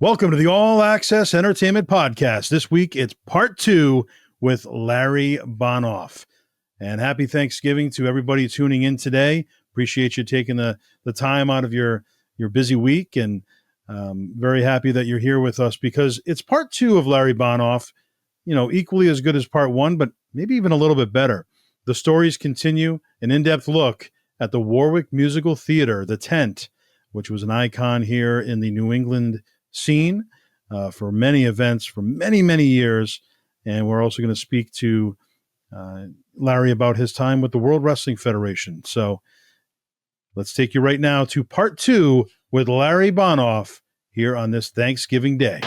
Welcome to the All Access Entertainment Podcast. This week it's part 2 with Larry Bonoff. And happy Thanksgiving to everybody tuning in today. Appreciate you taking the time out of your busy week, and very happy that you're here with us because it's part 2 of Larry Bonoff, equally as good as part 1, but maybe even a little bit better. The stories continue, an in-depth look at the Warwick Musical Theater, the tent, which was an icon here in the New England scene for many events for many, many years. And we're also going to speak to Larry about his time with the World Wrestling Federation. So let's take you right now to part 2 with Larry Bonoff here on this Thanksgiving Day.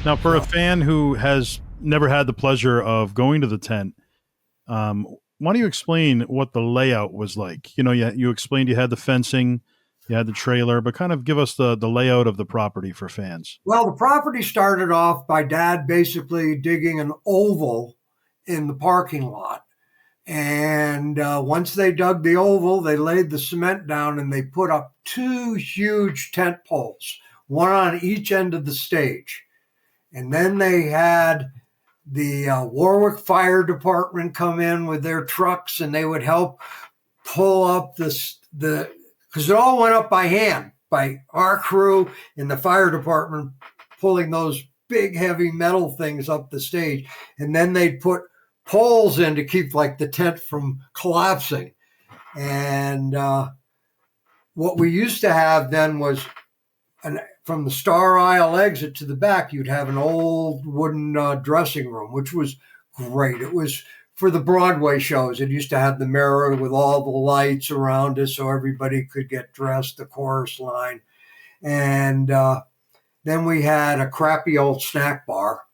Now, for a fan who has never had the pleasure of going to the tent, why don't you explain what the layout was like? You explained you had the fencing, you had the trailer, but kind of give us the layout of the property for fans. Well, the property started off by Dad basically digging an oval in the parking lot. And once they dug the oval, they laid the cement down and they put up 2 huge tent poles, one on each end of the stage. And then they had the Warwick Fire Department come in with their trucks, and they would help pull up because it all went up by hand by our crew in the fire department, pulling those big heavy metal things up the stage. And then they'd put poles in to keep like the tent from collapsing. And what we used to have then was from the Star Aisle exit to the back, you'd have an old wooden dressing room, which was great. It was for the Broadway shows. It used to have the mirror with all the lights around it so everybody could get dressed, the chorus line. And then we had a crappy old snack bar.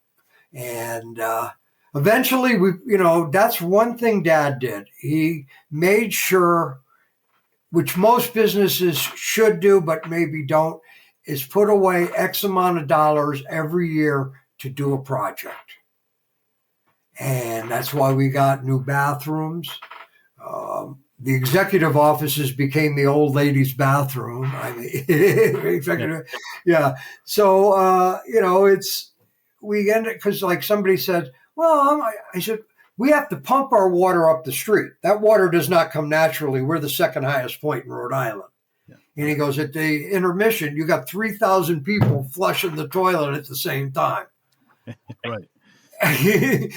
And eventually, that's one thing Dad did. He made sure, which most businesses should do, but maybe don't, is put away X amount of dollars every year to do a project. And that's why we got new bathrooms. The executive offices became the old ladies' bathroom. Yeah. So, we ended, because like somebody said, I said, we have to pump our water up the street. That water does not come naturally. We're the second highest point in Rhode Island. And he goes, at the intermission, you got 3,000 people flushing the toilet at the same time. Right. I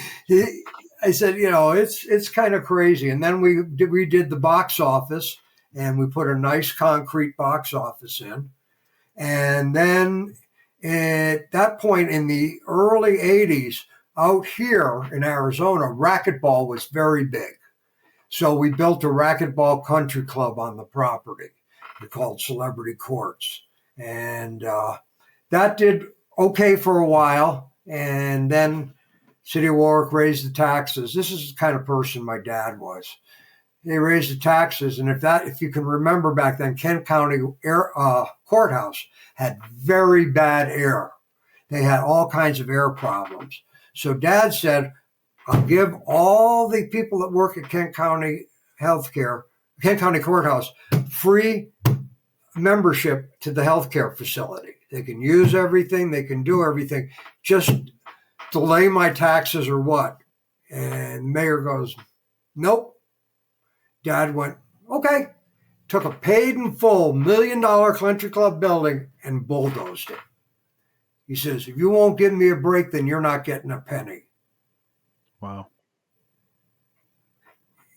said, it's kind of crazy. And then we did the box office, and we put a nice concrete box office in. And then at that point in the early 80s, out here in Arizona, racquetball was very big. So we built a racquetball country club on the property. They're called Celebrity Courts. And that did okay for a while. And then City of Warwick raised the taxes. This is the kind of person my dad was. They raised the taxes. And if you can remember back then, Kent County Courthouse had very bad air. They had all kinds of air problems. So Dad said, I'll give all the people that work at Kent County Courthouse, free membership to the healthcare facility. They can use everything. They can do everything. Just delay my taxes or what? And Mayor goes, nope. Dad went, okay. Took a paid in full $1 million country club building and bulldozed it. He says, if you won't give me a break, then you're not getting a penny. Wow.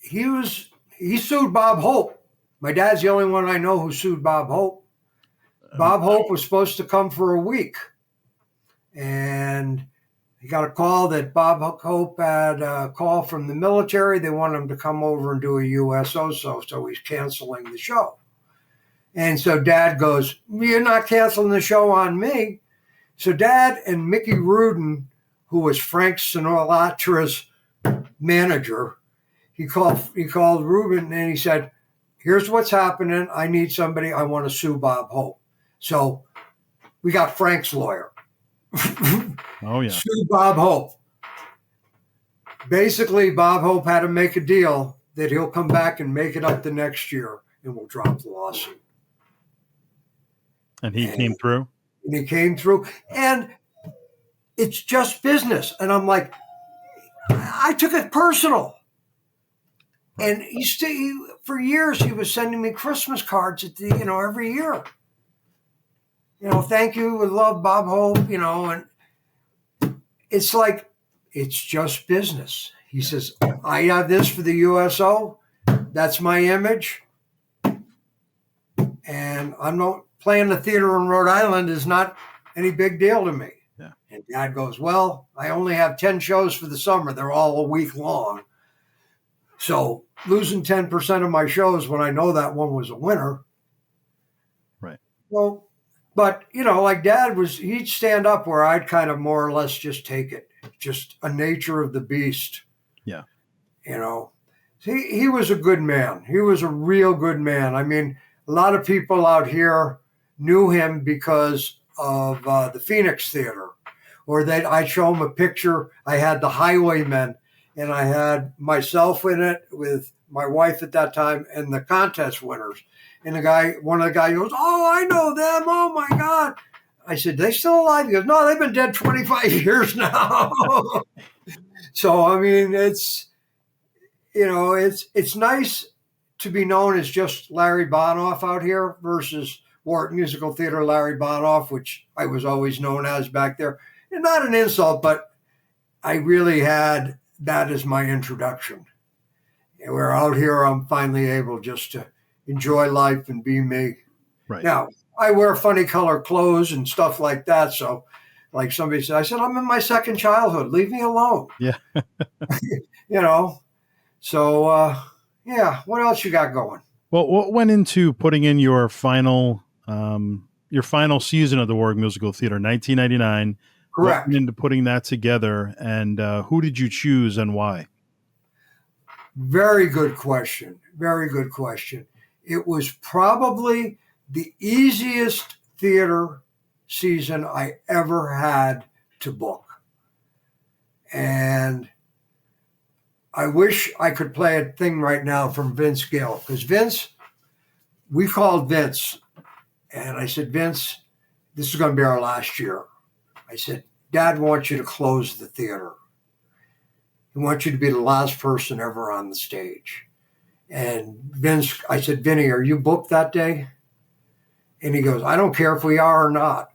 He sued Bob Hope. My dad's the only one I know who sued Bob Hope. Bob Hope was supposed to come for a week. And he got a call that Bob Hope had a call from the military. They want him to come over and do a USO, so he's canceling the show. And so Dad goes, you're not canceling the show on me. So Dad and Mickey Rudin, who was Frank Sinatra's manager, he called Rubin and he here's what's happening. I need somebody. I want to sue Bob Hope. So we got Frank's lawyer. Oh, yeah. Sue Bob Hope. Basically, Bob Hope had to make a deal that he'll come back and make it up the next year, and we'll drop the lawsuit. And he came through? And he came through. And it's just business. And I'm like, I took it personal. And for years, he was sending me Christmas cards every year. Thank you, with love, Bob Hope, and it's like, it's just business. He says, I have this for the USO. That's my image. And I'm not playing the theater in Rhode Island is not any big deal to me. Yeah. And Dad goes, well, I only have 10 shows for the summer. They're all a week long. So losing 10% of my shows when I know that one was a winner. Right. Well, but, like Dad he'd stand up where I'd kind of more or less just take it. Just a nature of the beast. Yeah. He was a good man. He was a real good man. I mean, a lot of people out here knew him because of the Phoenix Theater, or I'd show them a picture. I had the Highwaymen, and I had myself in it with my wife at that time and the contest winners. And one of the guys goes, oh, I know them. Oh, my God. I said, they still alive? He goes, no, they've been dead 25 years now. So, I mean, it's nice to be known as just Larry Bonoff out here versus Warwick Musical Theater Larry Bonoff, which I was always known as back there. And not an insult, but I really had that as my introduction. And we're out here, I'm finally able just to enjoy life and be me. Right. Now, I wear funny color clothes and stuff like that. So, like somebody said, I said, I'm in my second childhood. Leave me alone. Yeah. So, what else you got going? Well, what went into putting in your final season of the Warwick Musical Theater, 1999? Correct. What went into putting that together, and who did you choose and why? Very good question. Very good question. It was probably the easiest theater season I ever had to book. And I wish I could play a thing right now from Vince Gill, because we called Vince, and I said, Vince, this is going to be our last year. I said, Dad wants you to close the theater. He wants you to be the last person ever on the stage. And Vince, I said, Vinny, are you booked that day? And he goes, I don't care if we are or not.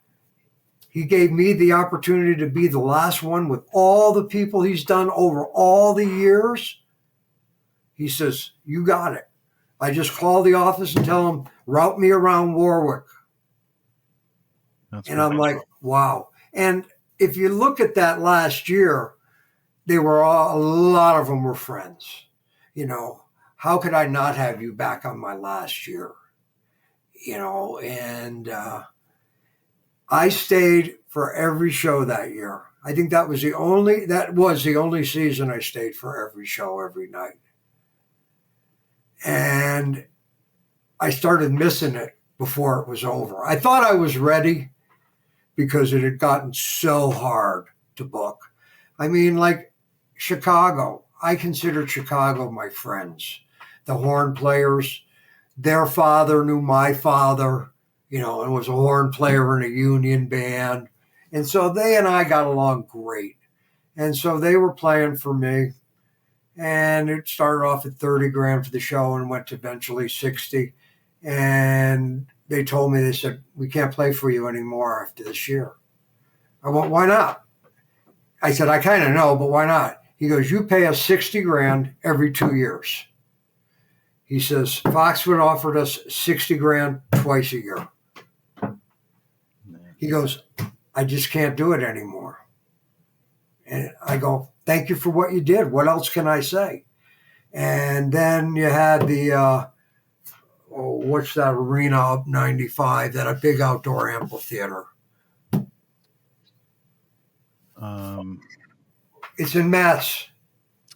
He gave me the opportunity to be the last one with all the people he's done over all the years. He says, you got it. I just call the office and tell them, route me around Warwick. And I'm like, wow. And if you look at that last year, a lot of them were friends. How could I not have you back on my last year? And I stayed for every show that year. I think that was the only season I stayed for every show every night. And I started missing it before it was over. I thought I was ready because it had gotten so hard to book. I mean, like Chicago, I considered Chicago my friends. The horn players, their father knew my father, and was a horn player in a union band. And so they and I got along great. And so they were playing for me. And it started off at $30,000 for the show and went to eventually 60. And they told me, they said, we can't play for you anymore after this year. I went, why not? I said, I kind of know, but why not? He goes, you pay us $60,000 every 2 years. He says, Foxwood offered us $60,000 twice a year. He goes, I just can't do it anymore. And I go, thank you for what you did. What else can I say? And then you had the, what's that arena up 95, that a big outdoor amphitheater. It's in Mass.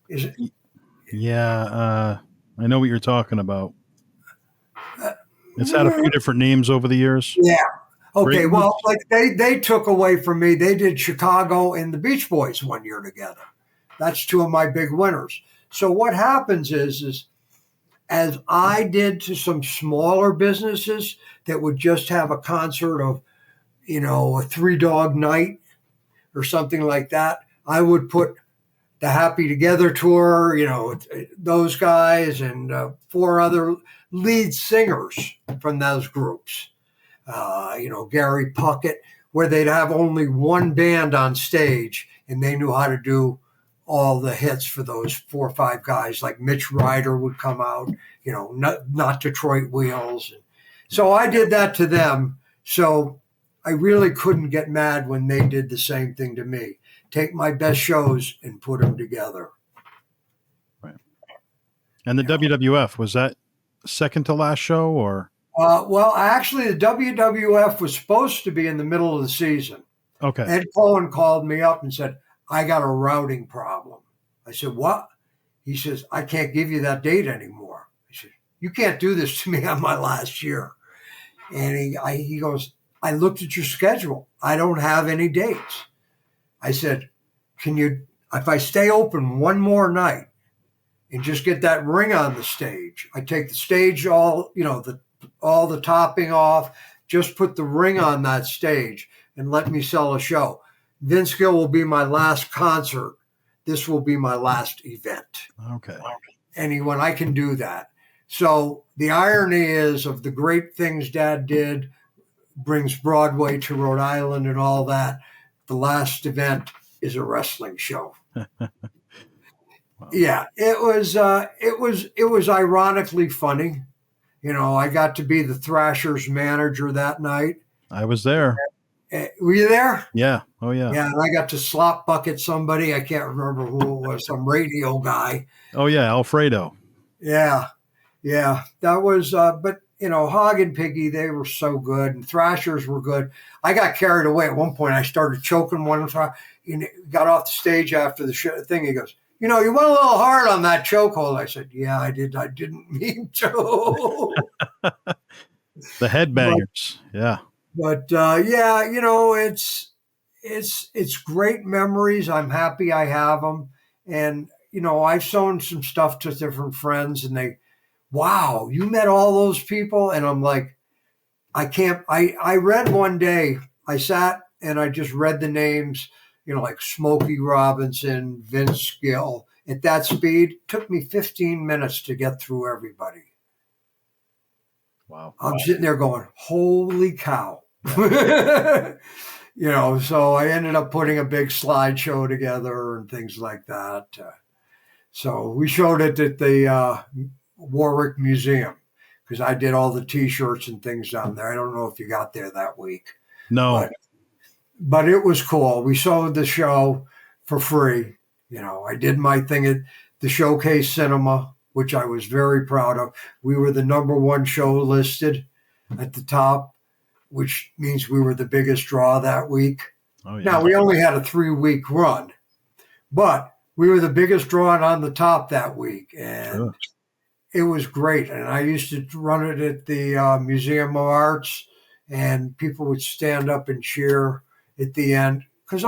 Is it? Yeah, I know what you're talking about. It's had a few different names over the years. Yeah. Okay. Great. Well, like they took away from me. They did Chicago and the Beach Boys one year together. That's two of my big winners. So what happens is as I did to some smaller businesses that would just have a concert of, a Three Dog Night or something like that, I would put the Happy Together tour, those guys and four other lead singers from those groups. Gary Puckett, where they'd have only one band on stage and they knew how to do all the hits for those 4 or 5 guys. Like Mitch Ryder would come out, not Detroit Wheels. So I did that to them. So I really couldn't get mad when they did the same thing to me. Take my best shows and put them together. Right. And the WWF, was that second to last show or? Well, actually, the WWF was supposed to be in the middle of the season. Okay. Ed Cohen called me up and said, I got a routing problem. I said, what? He says, I can't give you that date anymore. I said, you can't do this to me on my last year. And he goes, I looked at your schedule. I don't have any dates. I said, if I stay open one more night and just get that ring on the stage, I take the stage all the topping off, just put the ring on that stage and let me sell a show. Vince Gill will be my last concert. This will be my last event. Okay. And I can do that. So the irony is of the great things Dad did, brings Broadway to Rhode Island and all that. The last event is a wrestling show. Wow. Yeah, it was ironically funny. I got to be the Thrashers manager that night. I was there. Were you there? Yeah. Oh, yeah. Yeah, and I got to slop bucket somebody. I can't remember who it was, some radio guy. Oh, yeah, Alfredo. Yeah. That was, but, Hog and Piggy, they were so good, and Thrashers were good. I got carried away at one point. I started choking one time. Got off the stage after the thing. He goes, you went a little hard on that chokehold. I said, yeah, I did. I didn't mean to. The headbangers. Yeah. But it's great memories. I'm happy I have them. And, I've shown some stuff to different friends and wow, you met all those people. And I'm like, I read one day, I sat and I just read the names, like Smokey Robinson, Vince Gill. At that speed, it took me 15 minutes to get through everybody. Wow. I'm sitting there going, holy cow. So I ended up putting a big slideshow together and things like that. So we showed it at the Warwick Museum because I did all the T-shirts and things down there. I don't know if you got there that week. No. But it was cool. We showed the show for free. I did my thing at the Showcase Cinema, which I was very proud of. We were the #1 show listed at the top, which means we were the biggest draw that week. Oh, yeah. Now, we only had a 3-week run, but we were the biggest draw on the top that week. And It was great. And I used to run it at the Museum of Arts, and people would stand up and cheer at the end. Because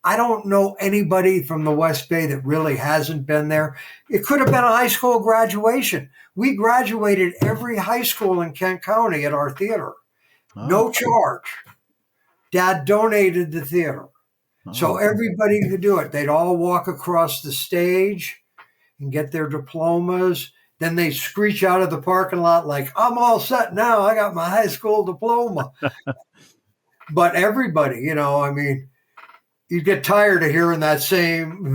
I don't know anybody from the West Bay that really hasn't been there. It could have been a high school graduation. We graduated every high school in Kent County at our theater. Oh. No charge. Dad donated the theater. Oh. So everybody could do it. They'd all walk across the stage and get their diplomas. Then they screech out of the parking lot like, I'm all set now. I got my high school diploma. But everybody, you'd get tired of hearing that same.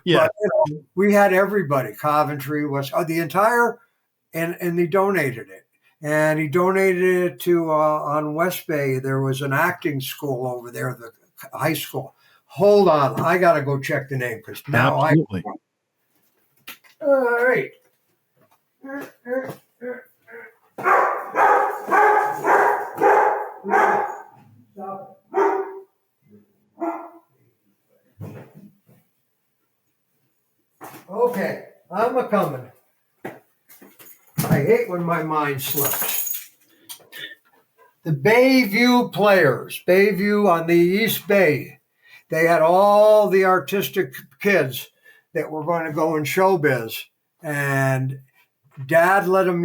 Yeah. But, we had everybody. Coventry was the entire, and he donated it. And he donated it to on West Bay. There was an acting school over there, the high school. Hold on, I got to go check the name because now Absolutely. All right. Okay, I'm a coming. I hate when my mind slips. The Bayview Players, Bayview on the East Bay, they had all the artistic kids that were going to go in showbiz. And Dad let them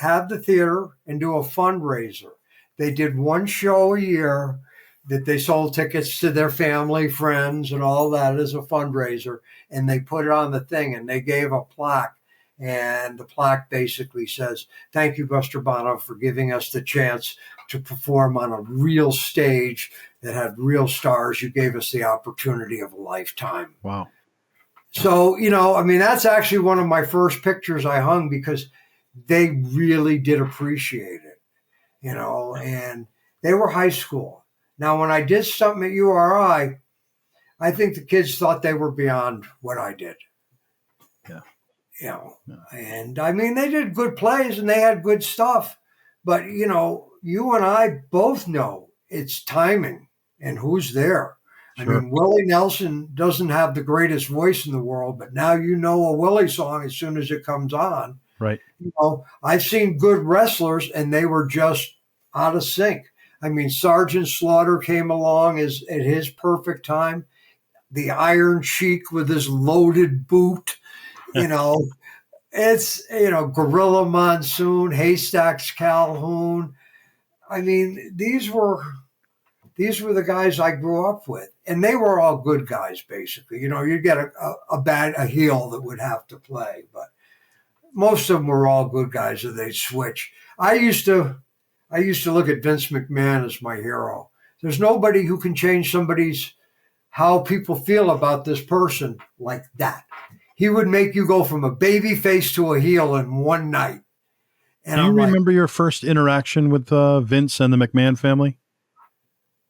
have the theater and do a fundraiser. They did one show a year that they sold tickets to their family, friends, and all that as a fundraiser. And they put it on the thing, and they gave a plaque. And the plaque basically says, "Thank you, Buster Bonoff, for giving us the chance to perform on a real stage that had real stars. You gave us the opportunity of a lifetime." Wow. So, that's actually one of my first pictures I hung because they really did appreciate it, and they were high school. Now, when I did something at URI, I think the kids thought they were beyond what I did. Yeah. And they did good plays and they had good stuff. But, you and I both know it's timing and who's there. Sure. Willie Nelson doesn't have the greatest voice in the world, but now you know a Willie song as soon as it comes on. Right. I've seen good wrestlers and they were just out of sync. Sergeant Slaughter came along at his perfect time. The Iron Sheik with his loaded boot, it's, Gorilla Monsoon, Haystacks Calhoun. These were the guys I grew up with, and they were all good guys, basically. You'd get a heel that would have to play, but most of them were all good guys that they'd switch. I used to look at Vince McMahon as my hero. There's nobody who can change how people feel about this person like that. He would make you go from a baby face to a heel in one night. And do you remember your first interaction with Vince and the McMahon family?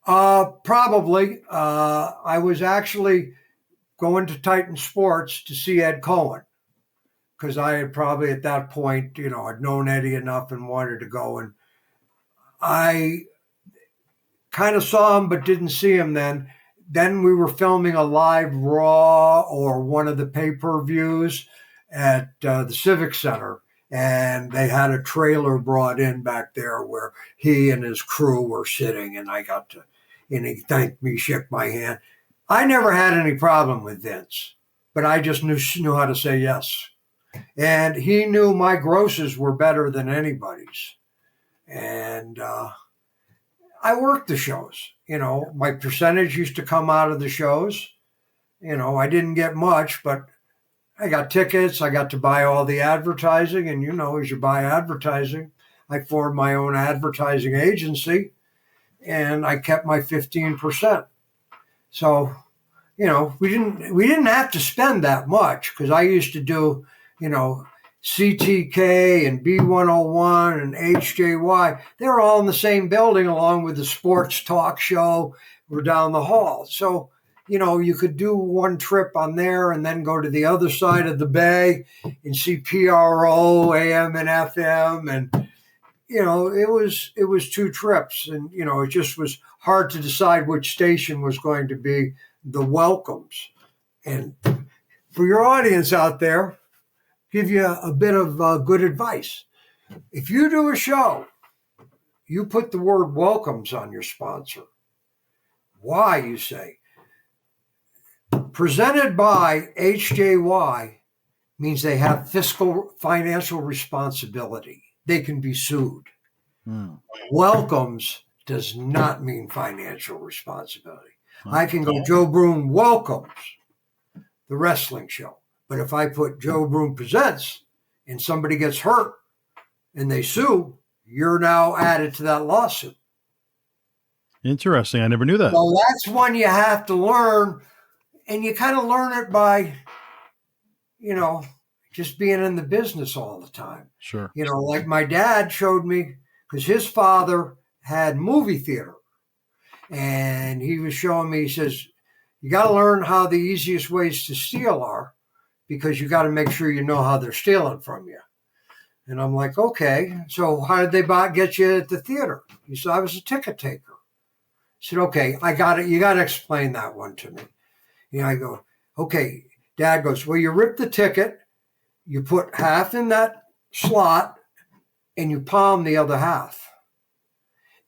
Probably. I was actually going to Titan Sports to see Ed Cohen because I had probably at that point, I'd known Eddie enough and wanted to go. And I kind of saw him but didn't see him then. Then we were filming a live Raw or one of the pay-per-views at the Civic Center. And they had a trailer brought in back there where he and his crew were sitting. And and he thanked me, shook my hand. I never had any problem with Vince, but I just knew how to say yes. And he knew my grosses were better than anybody's. And I worked the shows. My percentage used to come out of the shows. I didn't get much, but I got tickets. I got to buy all the advertising. And, as you buy advertising, I formed my own advertising agency and I kept my 15%. So, we didn't have to spend that much because I used to do, CTK and B101 and HJY. They were all in the same building along with the sports talk show. We're down the hall. So, you could do one trip on there and then go to the other side of the bay and see PRO, AM and FM. And, it was two trips. And, it just was hard to decide which station was going to be the welcomes. And for your audience out there, give you a bit of good advice. If you do a show, you put the word welcomes on your sponsor. Why, you say? Presented by HJY means they have financial responsibility. They can be sued. Welcomes does not mean financial responsibility. I can go, Joe Bruen welcomes the wrestling show. But if I put Joe Bruen presents and somebody gets hurt and they sue, you're now added to that lawsuit. Interesting. I never knew that. So that's one you have to learn. And you kind of learn it by, just being in the business all the time. Sure. Like my dad showed me, because his father had movie theater. And he was showing me, he says, you got to learn how the easiest ways to steal are, because you got to make sure you know how they're stealing from you. And I'm like, okay, so how did they get you at the theater? He said, I was a ticket taker. I said, okay, I got it. You got to explain that one to me. I go, okay. Dad goes, well, you rip the ticket, you put half in that slot, and you palm the other half.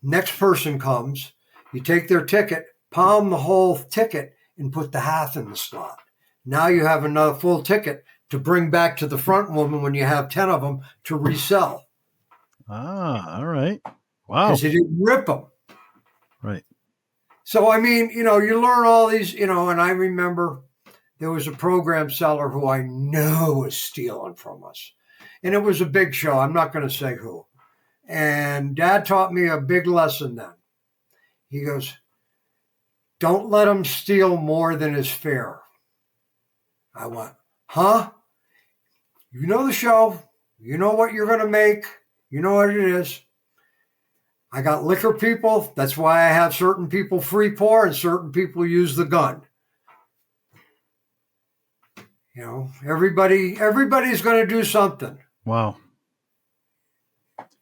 Next person comes, you take their ticket, palm the whole ticket, and put the half in the slot. Now you have another full ticket to bring back to the front woman when you have 10 of them to resell. Ah, all right. Wow. Because you didn't rip them. Right. So, I mean, you learn all these, and I remember there was a program seller who I know was stealing from us. And it was a big show. I'm not going to say who. And Dad taught me a big lesson then. He goes, don't let them steal more than is fair. I went, huh? You know the show. You know what you're going to make. You know what it is. I got liquor people. That's why I have certain people free pour and certain people use the gun. Everybody's going to do something. Wow.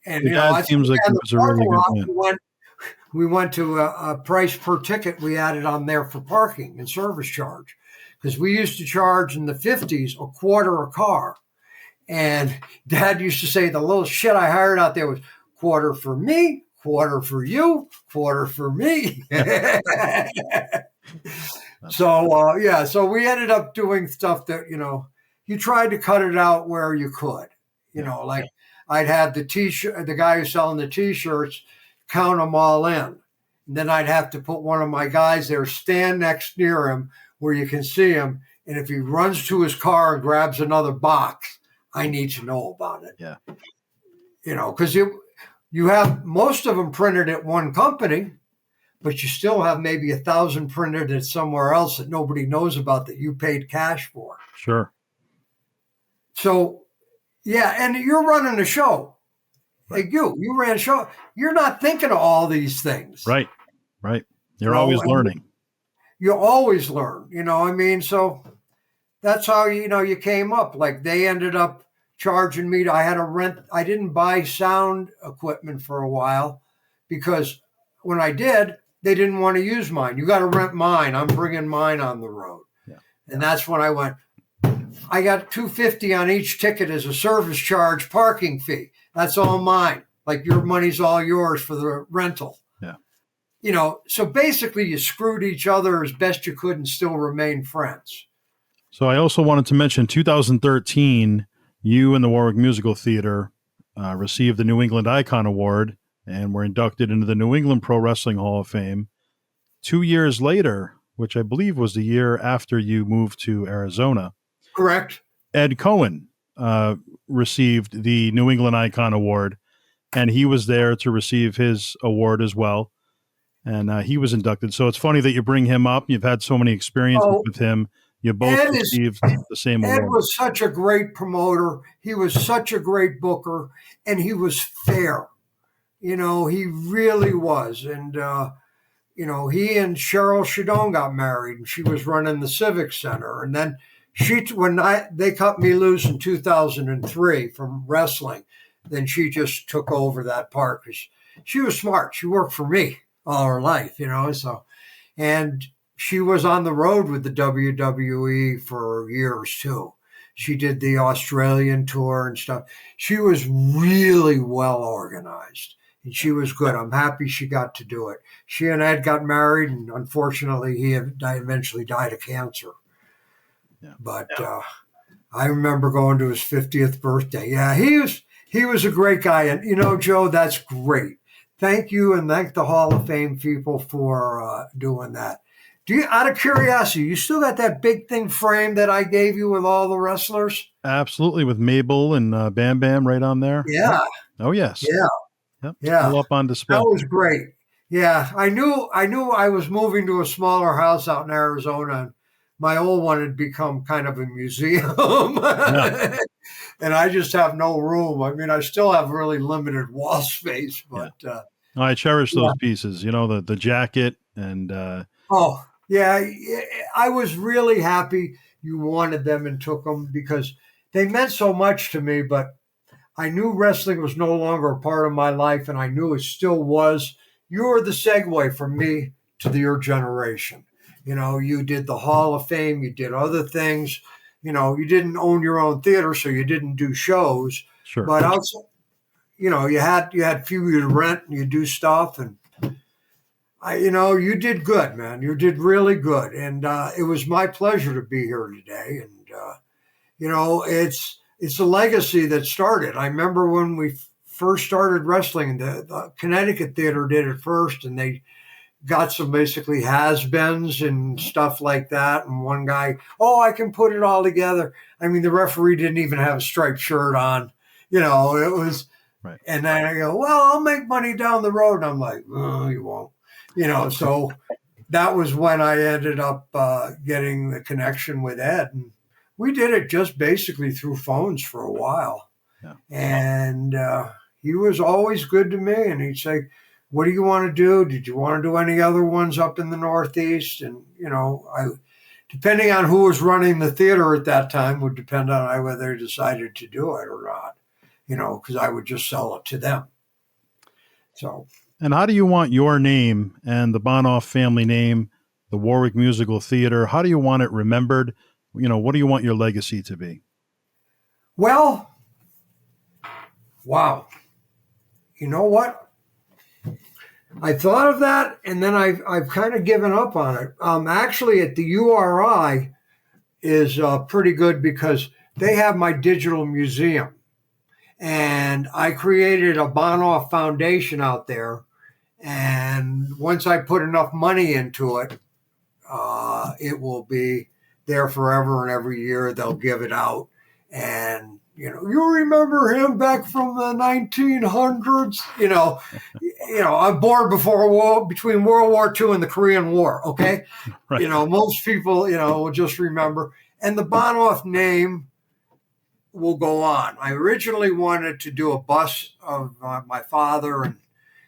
And it seems like it was a really good one. We went to a price per ticket we added on there for parking and service charge, because we used to charge in the 50s a quarter a car. And Dad used to say the little shit I hired out there was quarter for me, quarter for you, quarter for me. So we ended up doing stuff that, you tried to cut it out where you could, like I'd have the guy who's selling the T-shirts, count them all in. And then I'd have to put one of my guys there, stand near him where you can see him. And if he runs to his car and grabs another box, I need to know about it. Yeah. Because you have most of them printed at one company, but you still have maybe 1,000 printed at somewhere else that nobody knows about that you paid cash for. Sure. So, yeah, and you're running a show. Like you ran a show. You're not thinking of all these things. Right. You're always learning. You always learn, so that's how, you came up. Like they ended up charging me. I had to rent. I didn't buy sound equipment for a while because when I did, they didn't want to use mine. You got to rent mine. I'm bringing mine on the road. Yeah. And that's when I went, I got $250 on each ticket as a service charge parking fee. That's all mine. Like your money's all yours for the rental. Yeah. So basically you screwed each other as best you could and still remain friends. So I also wanted to mention 2013, you and the Warwick Musical Theater received the New England Icon Award and were inducted into the New England Pro Wrestling Hall of Fame. 2 years later, which I believe was the year after you moved to Arizona. Correct. Ed Cohen received the New England Icon Award, and he was there to receive his award as well. And he was inducted. So it's funny that you bring him up. You've had so many experiences with him. You both received the same award. Ed was such a great promoter. He was such a great booker, and he was fair. He really was. And, he and Cheryl Shadone got married, and she was running the Civic Center. And then they cut me loose in 2003 from wrestling, then she just took over that part because she was smart. She worked for me all her life, and she was on the road with the WWE for years too. She did the Australian tour and stuff. She was really well organized and she was good. I'm happy she got to do it. She and Ed got married, and unfortunately he eventually died of cancer. Yeah. But I remember going to his 50th birthday. Yeah, he was a great guy. And, Joe, that's great. Thank you, and thank the Hall of Fame people for doing that. Out of curiosity, you still got that big thing framed that I gave you with all the wrestlers? Absolutely, with Mabel and Bam Bam right on there. Yeah. Oh yes. Yeah. Yep. Yeah. All up on display. That was great. Yeah, I knew I was moving to a smaller house out in Arizona, and my old one had become kind of a museum. Yeah. And I just have no room. I mean, I still have really limited wall space, but I cherish those pieces. The jacket and. Oh yeah, I was really happy you wanted them and took them because they meant so much to me. But I knew wrestling was no longer a part of my life, and I knew it still was. You were the segue from me to your generation. You did the Hall of Fame. You did other things. You didn't own your own theater, so you didn't do shows. Sure. But outside, you had few to rent and you do stuff, and you did good, man. You did really good, and it was my pleasure to be here today. And it's a legacy that started. I remember when we first started wrestling, the Connecticut Theater did it first, and they got some basically has-beens and stuff like that. And one guy, oh, I can put it all together. I mean, the referee didn't even have a striped shirt on. It was, right. And then I go, well, I'll make money down the road. And I'm like, oh, you won't. So that was when I ended up getting the connection with Ed. And we did it just basically through phones for a while. Yeah. And he was always good to me. And he'd say, what do you want to do? Did you want to do any other ones up in the Northeast? And, depending on who was running the theater at that time would depend on whether they decided to do it or not, because I would just sell it to them. So. And how do you want your name and the Bonoff family name, the Warwick Musical Theater, how do you want it remembered? What do you want your legacy to be? Well, wow. You know what? I thought of that, and then I've kind of given up on it. Actually, at the URI is pretty good because they have my digital museum. And I created a Bonoff Foundation out there. And once I put enough money into it, it will be there forever. And every year they'll give it out. And, you remember him back from the 1900s? I'm born between World War II and the Korean War. Okay. Right. Most people, will just remember. And the Bonoff name will go on. I originally wanted to do a bust of my father, and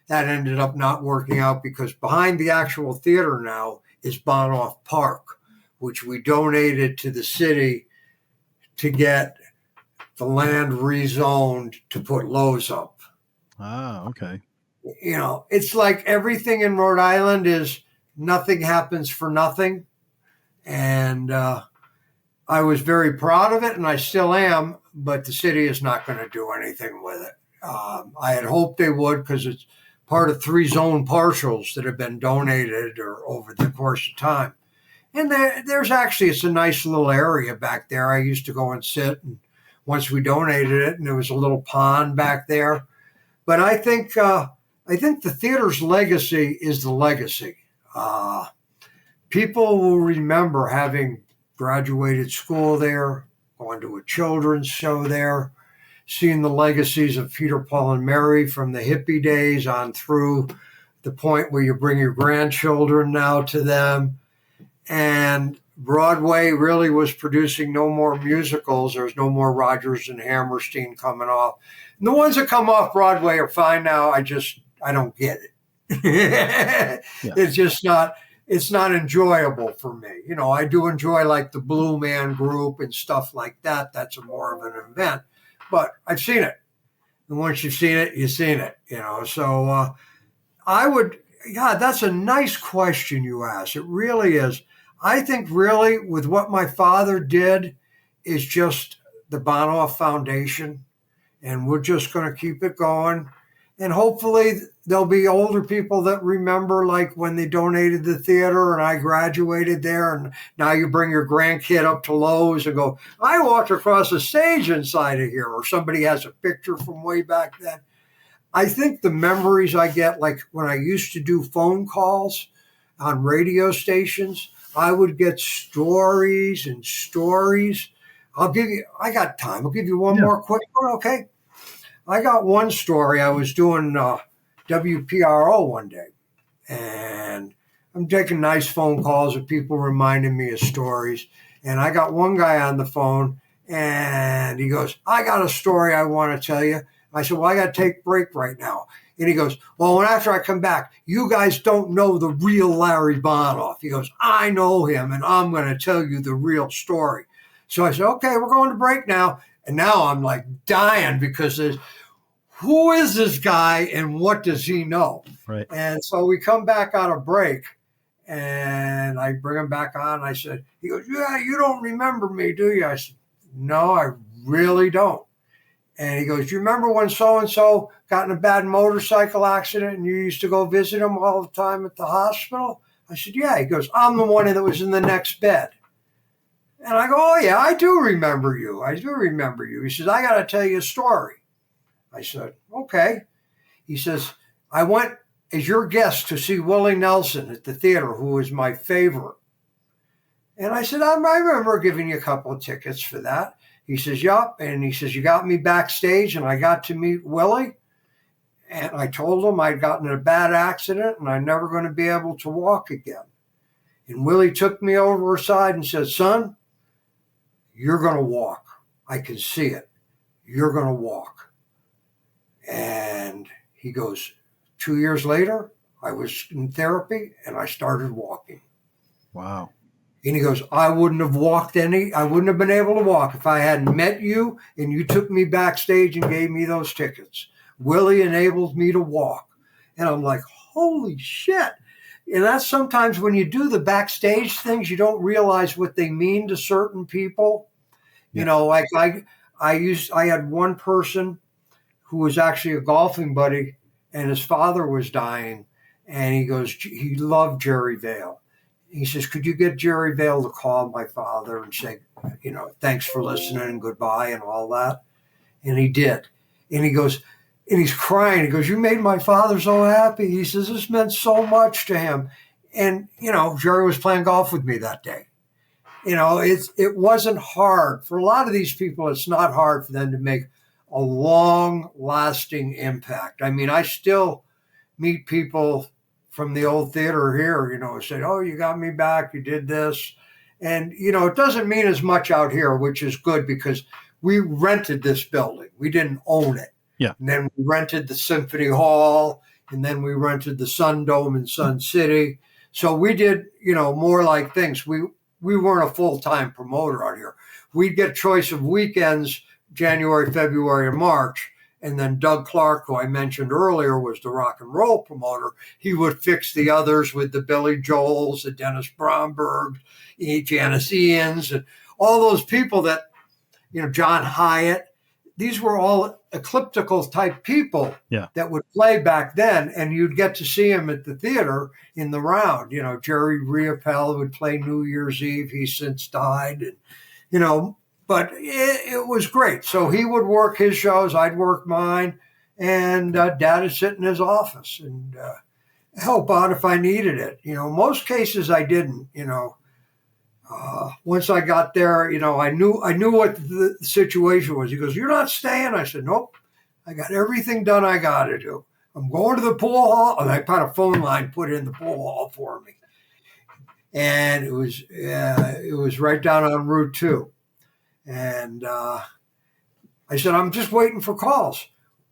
that ended up not working out because behind the actual theater now is Bonoff Park, which we donated to the city to get the land rezoned to put Lowe's up. Ah, okay. It's like everything in Rhode Island is nothing happens for nothing. And I was very proud of it, and I still am, but the city is not going to do anything with it. I had hoped they would because it's part of 3 zone partials that have been donated or over the course of time. And it's a nice little area back there. I used to go and sit, and once we donated it, and there was a little pond back there. But I think the theater's legacy is the legacy. People will remember having graduated school there, going to a children's show there, seeing the legacies of Peter, Paul, and Mary from the hippie days on through the point where you bring your grandchildren now to them. And Broadway really was producing no more musicals. There's no more Rodgers and Hammerstein coming off. And the ones that come off Broadway are fine now. I don't get it. Yeah. It's not enjoyable for me. I do enjoy like the Blue Man Group and stuff like that. That's more of an event, but I've seen it. And once you've seen it, you've seen it, So that's a nice question you asked. It really is. I think really with what my father did is just the Bonoff Foundation, and we're just going to keep it going. And hopefully there'll be older people that remember like when they donated the theater and I graduated there, and now you bring your grandkid up to Lowe's and go, I walked across the stage inside of here, or somebody has a picture from way back then. I think the memories I get, like when I used to do phone calls on radio stations, I would get stories and stories. I got time. I'll give you one more quick one, okay? I got one story. I was doing WPRO one day, and I'm taking nice phone calls of people reminding me of stories. And I got one guy on the phone, and he goes, I got a story I want to tell you. I said, well, I got to take a break right now. And he goes, well, after I come back, you guys don't know the real Larry Bonoff. He goes, I know him, and I'm going to tell you the real story. So I said, okay, we're going to break now. And now I'm like dying because who is this guy and what does he know? Right. And so we come back on a break, and I bring him back on. I said, he goes, yeah, you don't remember me, do you? I said, no, I really don't. And he goes, you remember when so-and-so got in a bad motorcycle accident and you used to go visit him all the time at the hospital? I said, yeah. He goes, I'm the one that was in the next bed. And I go, oh, yeah, I do remember you. I do remember you. He says, I got to tell you a story. I said, okay. He says, I went as your guest to see Willie Nelson at the theater, who was my favorite. And I said, I remember giving you a couple of tickets for that. He says, yup. And he says, you got me backstage and I got to meet Willie. And I told him I'd gotten in a bad accident and I'm never going to be able to walk again. And Willie took me over aside and said, son, you're going to walk. I can see it. You're going to walk. And he goes, 2 years later, I was in therapy and I started walking. Wow. And he goes, I wouldn't have been able to walk if I hadn't met you and you took me backstage and gave me those tickets. Willie enabled me to walk. And I'm like, holy shit. And that's sometimes when you do the backstage things, you don't realize what they mean to certain people. Yeah. You know, like I had one person who was actually a golfing buddy and his father was dying. And he goes, he loved Jerry Vale. He says, could you get Jerry Vale to call my father and say, you know, thanks for listening and goodbye and all that? And he did. And he goes, and he's crying. He goes, you made my father so happy. He says, this meant so much to him. And, you know, Jerry was playing golf with me that day. You know, it wasn't hard. For a lot of these people, it's not hard for them to make a long-lasting impact. I mean, I still meet people from the old theater here, you know, said, oh, you got me back, you did this. And, you know, it doesn't mean as much out here, which is good because we rented this building. We didn't own it. Yeah. And then we rented the Symphony Hall, and then we rented the Sun Dome in Sun City. So we did, you know, more like things. We weren't a full-time promoter out here. We'd get choice of weekends, January, February, and March. And then Doug Clark, who I mentioned earlier, was the rock and roll promoter. He would fix the others with the Billy Joels, the Dennis Bromberg, Janice Ians, and all those people that, you know, John Hyatt. These were all ecliptical type people that would play back then. And you'd get to see them at the theater in the round. You know, Jerry Riopelle would play New Year's Eve. He's since died. And, you know, but it was great. So he would work his shows, I'd work mine, and Dad would sit in his office and help out if I needed it. You know, most cases I didn't. You know, once I got there, you know, I knew what the situation was. He goes, "You're not staying?" I said, "Nope, I got everything done I got to do. I'm going to the pool hall," and I put a phone line put in the pool hall for me, and it was right down on Route 2. And I said, I'm just waiting for calls.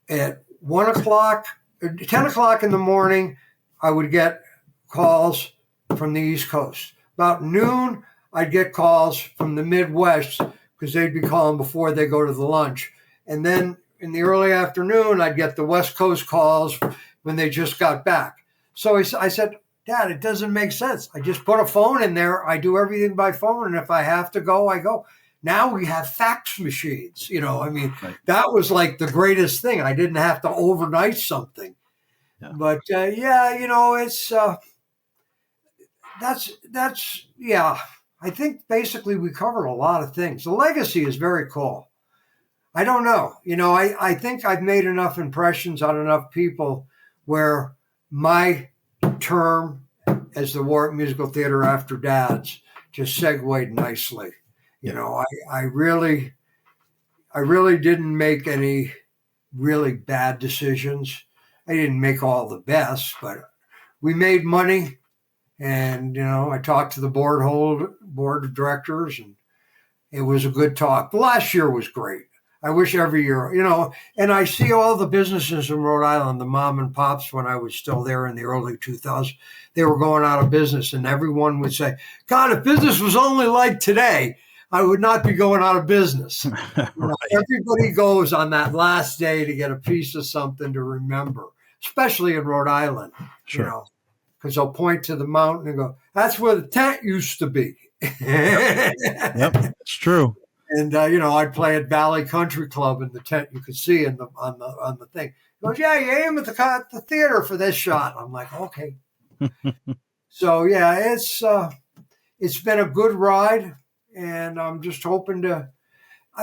At 1 o'clock, 10 o'clock in the morning, I would get calls from the East Coast. About noon, I'd get calls from the Midwest because they'd be calling before they go to the lunch. And then in the early afternoon, I'd get the West Coast calls when they just got back. So I said, Dad, it doesn't make sense. I just put a phone in there. I do everything by phone. And if I have to go, I go. Now we have fax machines, you know, I mean, That was like the greatest thing. I didn't have to overnight something, but you know, it's, I think basically we covered a lot of things. The legacy is very cool. I don't know, you know, I think I've made enough impressions on enough people where my term as the Warwick Musical Theater after Dad's just segued nicely. You know, I really didn't make any really bad decisions. I didn't make all the best, but we made money. And, you know, I talked to the board of directors, and it was a good talk. The last year was great. I wish every year, you know, and I see all the businesses in Rhode Island, the mom and pops, when I was still there in the early 2000s, they were going out of business. And everyone would say, God, if business was only like today, I would not be going out of business. Right. You know, everybody goes on that last day to get a piece of something to remember, especially in Rhode Island, you know, because they'll point to the mountain and go, that's where the tent used to be. Yep, it's true. And I'd play at Valley Country Club in the tent you could see on the thing. He goes, yeah, you aim at the theater for this shot. I'm like, okay. So yeah, it's been a good ride, and I'm just hoping to.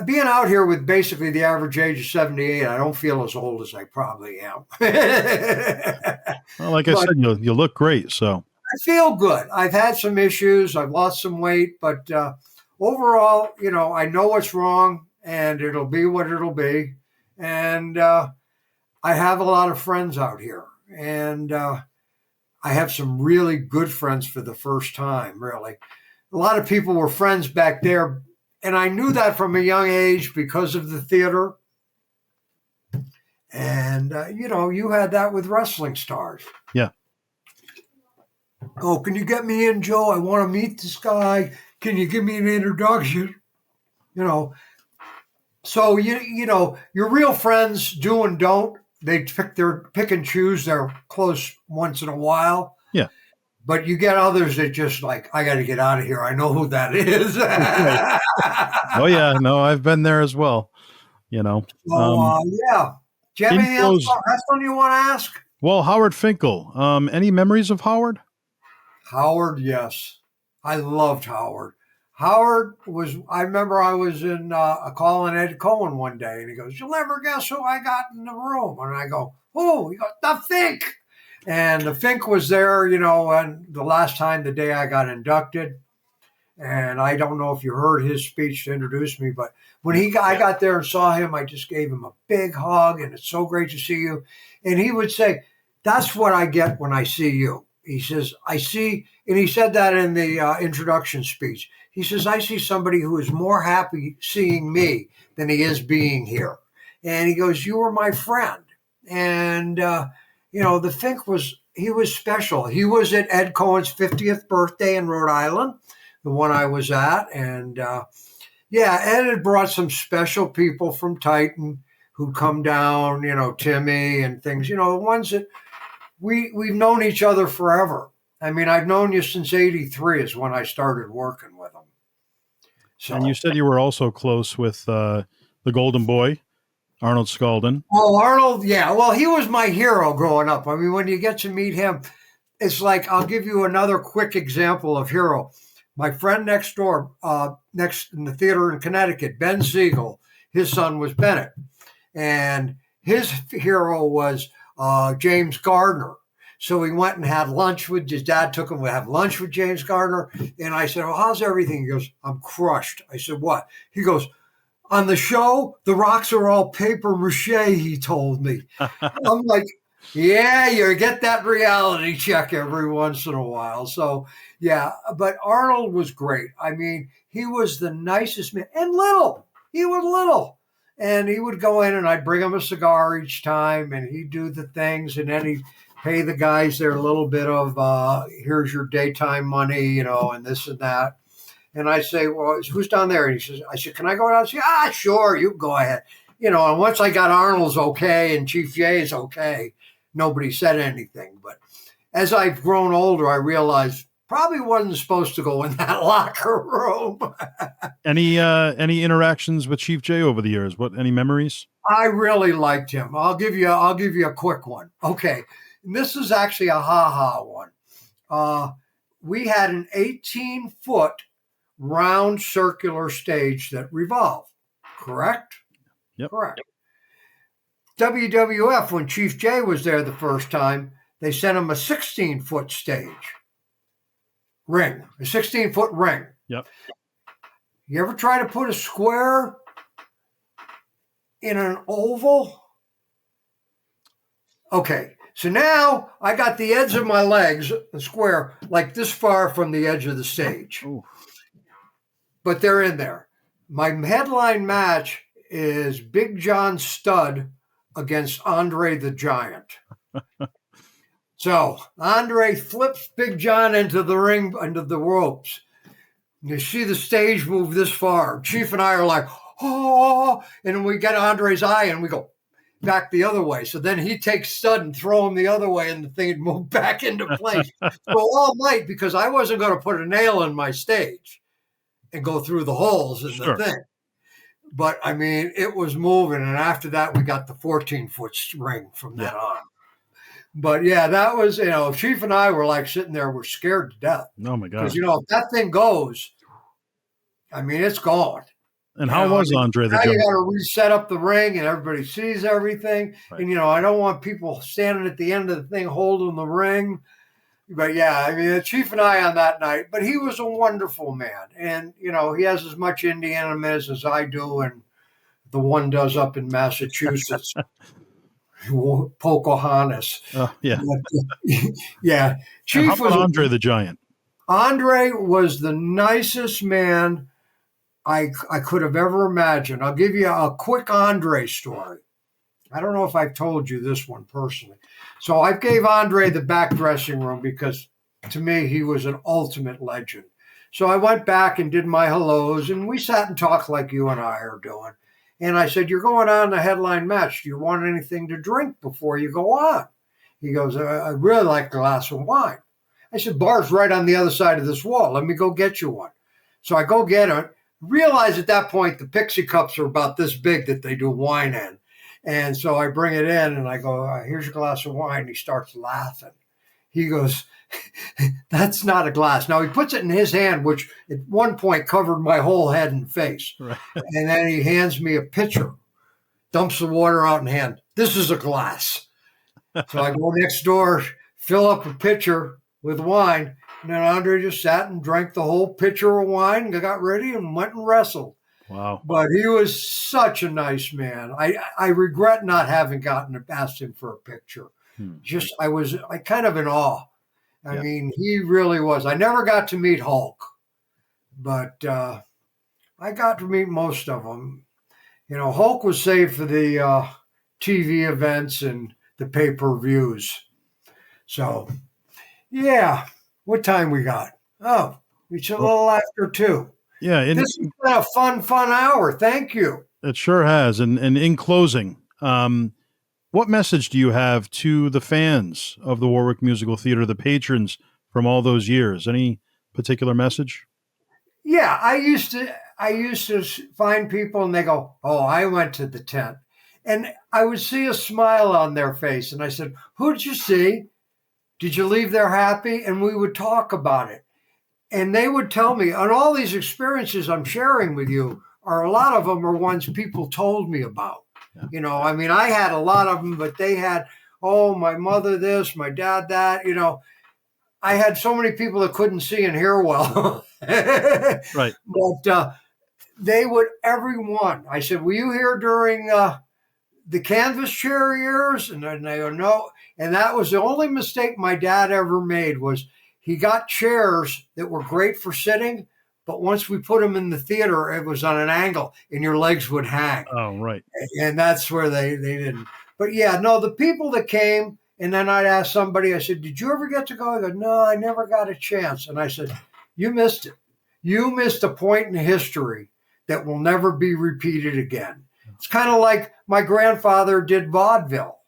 Being out here with basically the average age of 78, I don't feel as old as I probably am. Well, like I said, you look great. So I feel good. I've had some issues. I've lost some weight, but overall, I know what's wrong, and it'll be what it'll be. And I have a lot of friends out here, and I have some really good friends for the first time, really. A lot of people were friends back there, and I knew that from a young age because of the theater. And, you had that with wrestling stars. yeah. Oh, can you get me in, Joe? I want to meet this guy. Can you give me an introduction? So, your real friends do and don't. They pick and choose their close once in a while. Yeah. But you get others that just like, I got to get out of here. I know who that is. Right. Oh, yeah. No, I've been there as well. So, yeah. Do you have anything else you want to ask? Well, Howard Finkel. Any memories of Howard? Howard, yes. I loved Howard. I remember I was calling Ed Cohen one day, and he goes, you'll never guess who I got in the room. And I go, oh, he goes, the Fink. And the Fink was there, and the day I got inducted. And I don't know if you heard his speech to introduce me, but when I got there and saw him, I just gave him a big hug, and it's so great to see you. And he would say, that's what I get when I see you. He says, I see, and he said that in the introduction speech. He says, I see somebody who is more happy seeing me than he is being here. And he goes, you were my friend. And, the Fink was special. He was at Ed Cohen's 50th birthday in Rhode Island, the one I was at. And, Ed had brought some special people from Titan who'd come down, Timmy and things, the ones that we've known each other forever. I mean, I've known you since 83 is when I started working with him. So, and you said you were also close with the Golden Boy, Arnold Scaldin. Oh, Arnold, yeah. Well, he was my hero growing up. I mean, when you get to meet him, it's like, I'll give you another quick example of hero. My friend next door, next in the theater in Connecticut, Ben Siegel, his son was Bennett. And his hero was James Gardner. So he went and had lunch with his dad, took him to have lunch with James Gardner. And I said, oh, how's everything? He goes, I'm crushed. I said, what? He goes, on the show, the rocks are all paper mache, he told me. I'm like, yeah, you get that reality check every once in a while. So, yeah, but Arnold was great. I mean, he was the nicest man. And little. He was little. And he would go in and I'd bring him a cigar each time and he'd do the things and then he'd pay the guys there a little bit of, here's your daytime money, and this and that. And I say, well, who's down there? And I said, can I go down? She said, sure, you go ahead. And once I got Arnold's okay and Chief Jay's okay, nobody said anything. But as I've grown older, I realized probably wasn't supposed to go in that locker room. Any interactions with Chief Jay over the years? Any memories? I really liked him. I'll give you a quick one. Okay. And this is actually a ha-ha one. We had an 18-foot round circular stage that revolved, correct? Yep. Correct. WWF, when Chief Jay was there the first time, they sent him a 16-foot stage ring, a 16-foot ring. Yep. You ever try to put a square in an oval? Okay. So now I got the edge of my legs, the square, like this far from the edge of the stage. Ooh. But they're in there. My headline match is Big John Studd against Andre the Giant. So Andre flips Big John into the ring, into the ropes. You see the stage move this far. Chief and I are like, oh, and we get Andre's eye and we go back the other way. So then he takes Stud and throw him the other way and the thing would move back into place. So all night, because I wasn't going to put a nail in my stage and go through the holes in the thing. But I mean, it was moving. And after that, we got the 14-foot ring from Yeah. that on. But yeah, that was, Chief and I were like sitting there, we're scared to death. Oh my Because, God. if that thing goes, I mean, it's gone. And how was Andre the Now you Giant? got to reset up the ring and everybody sees everything. Right. And, I don't want people standing at the end of the thing holding the ring. But yeah, I mean, the Chief and I on that night, but he was a wonderful man. And, he has as much Indiana as I do, and the one does up in Massachusetts, Pocahontas. Oh, yeah. But, yeah. And how Chief was about Andre the Giant? Andre was the nicest man I could have ever imagined. I'll give you a quick Andre story. I don't know if I've told you this one personally. So I gave Andre the back dressing room because to me, he was an ultimate legend. So I went back and did my hellos, and we sat and talked like you and I are doing. And I said, you're going on the headline match. Do you want anything to drink before you go on? He goes, I really like a glass of wine. I said, bar's right on the other side of this wall. Let me go get you one. So I go get it. Realize at that point, the Pixie cups are about this big that they do wine in. And so I bring it in and I go, here's your glass of wine. He starts laughing. He goes, that's not a glass. Now he puts it in his hand, which at one point covered my whole head and face. Right. And then he hands me a pitcher, dumps the water out in hand. This is a glass. So I go next door, fill up a pitcher with wine. And then Andre just sat and drank the whole pitcher of wine and got ready and went and wrestled. Wow. But he was such a nice man. I regret not having asked him for a picture. Just, I was kind of in awe. I mean, he really was. I never got to meet Hulk, but I got to meet most of them. Hulk was saved for the TV events and the pay-per-views. So, yeah. What time we got? Oh, it's a little after 2. Yeah. This has been a fun hour. Thank you. It sure has. And in closing, what message do you have to the fans of the Warwick Musical Theater, the patrons from all those years? Any particular message? Yeah, I used to find people and they go, "Oh, I went to the tent." And I would see a smile on their face and I said, "Who did you see? Did you leave there happy?" And we would talk about it. And they would tell me, and all these experiences I'm sharing with you a lot of them are ones people told me about. Yeah. I mean, I had a lot of them, but they had, oh, my mother this, my dad that, I had so many people that couldn't see and hear well. Right. But they would, everyone, I said, were you here during the canvas chair years? And then they go, no. And that was the only mistake my dad ever made was he got chairs that were great for sitting, but once we put them in the theater, it was on an angle and your legs would hang. Oh, right. And that's where they didn't. But yeah, no, the people that came, and then I'd ask somebody, I said, did you ever get to go? I go, no, I never got a chance. And I said, you missed it. You missed a point in history that will never be repeated again. It's kind of like my grandfather did vaudeville.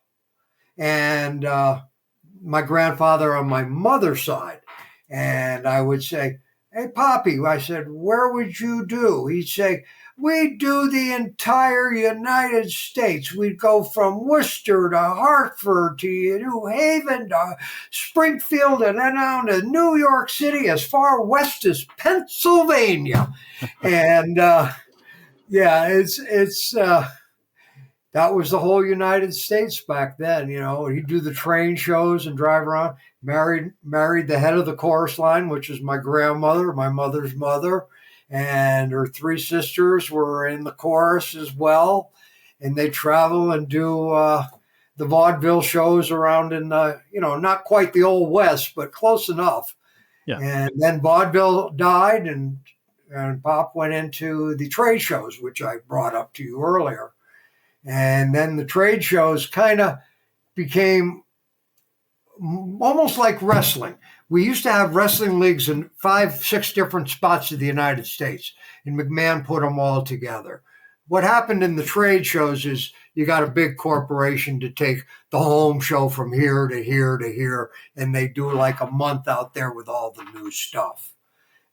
And my grandfather on my mother's side. And I would say, hey, Poppy, I said, where would you do? He'd say, we do the entire United States. We'd go from Worcester to Hartford to New Haven to Springfield and then on to New York City as far west as Pennsylvania. And yeah, it's that was the whole United States back then. He'd do the train shows and drive around. Married the head of the chorus line, which is my grandmother, my mother's mother, and her 3 sisters were in the chorus as well. And they travel and do the vaudeville shows around in not quite the old West, but close enough. Yeah. And then vaudeville died, and Pop went into the trade shows, which I brought up to you earlier. And then the trade shows kind of became almost like wrestling. We used to have wrestling leagues in 5, 6 different spots of the United States, and McMahon put them all together. What happened in the trade shows is you got a big corporation to take the home show from here to here to here, and they do like a month out there with all the new stuff.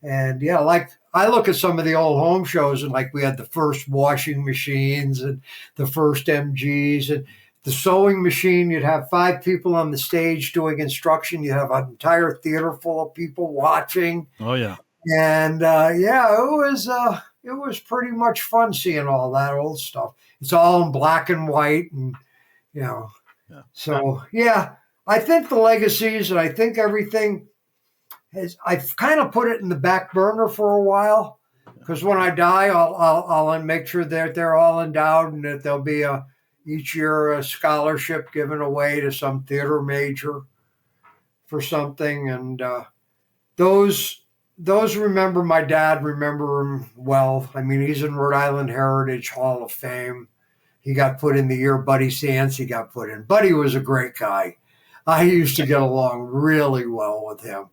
And yeah, like I look at some of the old home shows and like we had the first washing machines and the first MGs and the sewing machine. You'd have 5 people on the stage doing instruction. You have an entire theater full of people watching. Oh yeah. And yeah, it was pretty much fun seeing all that old stuff. It's all in black and white, and you know, Yeah. so yeah, I think the legacies and I think everything I've kind of put it in the back burner for a while because when I die, I'll make sure that they're all endowed and that there'll be each year a scholarship given away to some theater major for something, and those remember my dad. Remember him well. I mean, he's in Rhode Island Heritage Hall of Fame. He got put in the year Buddy Sansi got put in. Buddy was a great guy. I used to get along really well with him.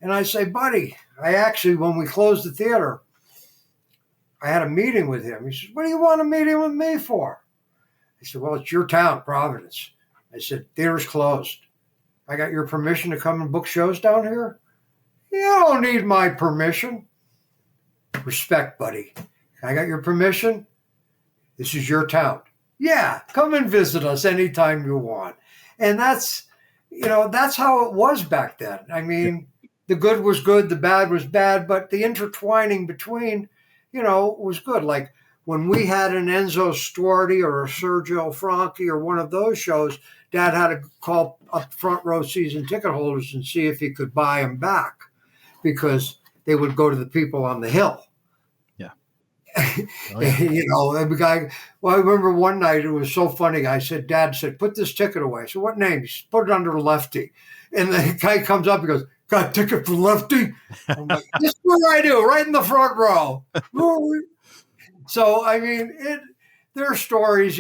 And I say, Buddy, when we closed the theater, I had a meeting with him. He says, what do you want a meeting with me for? I said, well, it's your town, Providence. I said, theater's closed. I got your permission to come and book shows down here? You don't need my permission. Respect, buddy. I got your permission? This is your town. Yeah, come and visit us anytime you want. And that's how it was back then. I mean, the good was good, the bad was bad, but the intertwining between, was good. Like when we had an Enzo Stuardi or a Sergio Franchi or one of those shows, Dad had to call up front row season ticket holders and see if he could buy them back because they would go to the people on the hill. Oh, yeah. The guy, well, I remember one night, it was so funny. Dad said, put this ticket away. So what name? He said, put it under Lefty. And the guy comes up and goes, got a ticket for Lefty? I'm like, this is what I do, right in the front row. So, I mean, there are stories,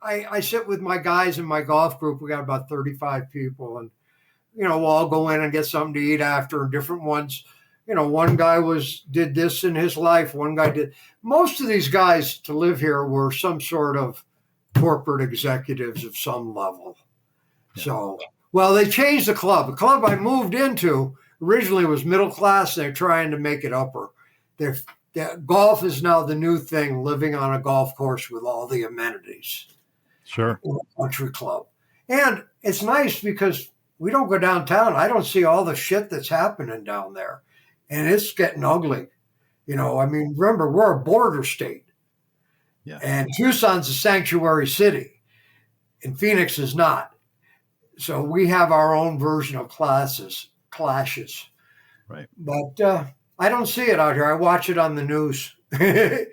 I sit with my guys in my golf group. We got about 35 people. And, we'll all go in and get something to eat after, different ones. One guy did this in his life. One guy did. Most of these guys to live here were some sort of corporate executives of some level. Yeah. So, well, they changed the club. The club I moved into originally was middle class. They're trying to make it upper. Golf is now the new thing, living on a golf course with all the amenities. Sure. In a country club. And it's nice because we don't go downtown. I don't see all the shit that's happening down there. And it's getting ugly. I mean, remember, we're a border state. Yeah. And Tucson's a sanctuary city. And Phoenix is not. So we have our own version of clashes. Right. But I don't see it out here. I watch it on the news. But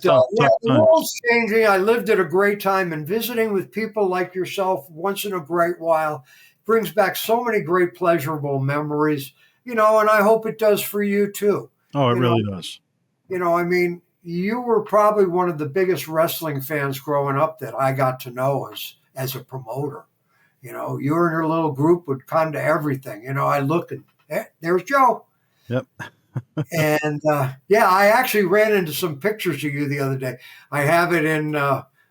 tough the world's changing. I lived at a great time, and visiting with people like yourself once in a great while brings back so many great pleasurable memories. And I hope it does for you too. Oh, it really does. I mean, you were probably one of the biggest wrestling fans growing up that I got to know as a promoter. You and your little group would come to everything. I look and there's Joe. Yep. And I actually ran into some pictures of you the other day. I have it in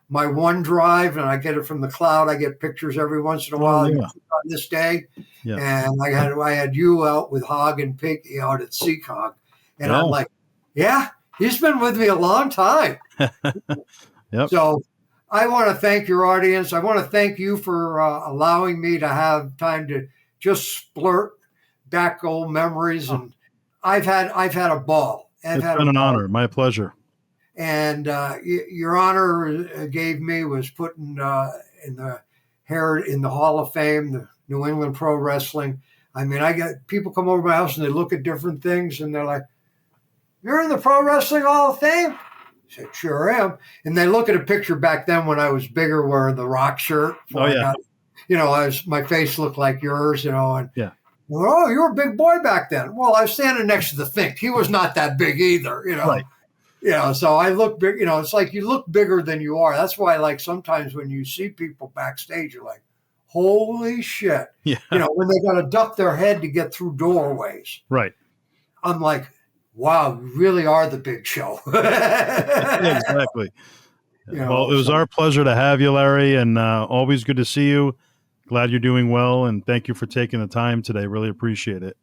my OneDrive, and I get it from the cloud. I get pictures every once in a while. Yeah. On this day, yeah. And I had you out with Hog and Pinky out at Seacog, and I'm like, yeah, he's been with me a long time. Yep. So I want to thank your audience. I want to thank you for allowing me to have time to just splurt back old memories, and I've had a ball. It's been an honor. My pleasure. And your honor gave me was putting in the Hall of Fame, the New England Pro Wrestling. I mean, I get people come over to my house and they look at different things and they're like, "You're in the Pro Wrestling Hall of Fame?" I said, "Sure am." And they look at a picture back then when I was bigger, wearing the Rock shirt. Oh yeah. My face looked like yours, and yeah. Oh, you were a big boy back then. Well, I was standing next to the Fink. He was not that big either, Right. So I look big, it's like you look bigger than you are. That's why, like, sometimes when you see people backstage, you're like, holy shit. Yeah. When they got to duck their head to get through doorways. Right. I'm like, wow, you really are the big show. Yeah, exactly. Well, it was our pleasure to have you, Larry, and always good to see you. Glad you're doing well, and thank you for taking the time today. Really appreciate it.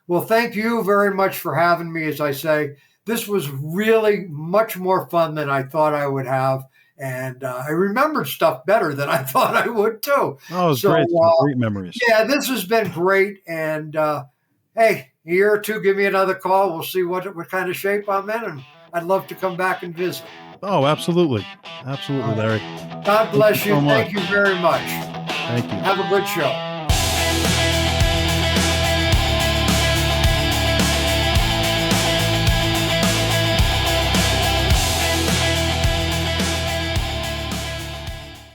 Well, thank you very much for having me. As I say, this was really much more fun than I thought I would have. And I remembered stuff better than I thought I would too. Oh, it was So, great. Some great memories. yeah, this has been great. And hey, a year or two, give me another call. We'll see what kind of shape I'm in. And I'd love to come back and visit. Oh, absolutely. Absolutely, Larry. God bless you. so much. Thank you very much. Thank you. Have a good show.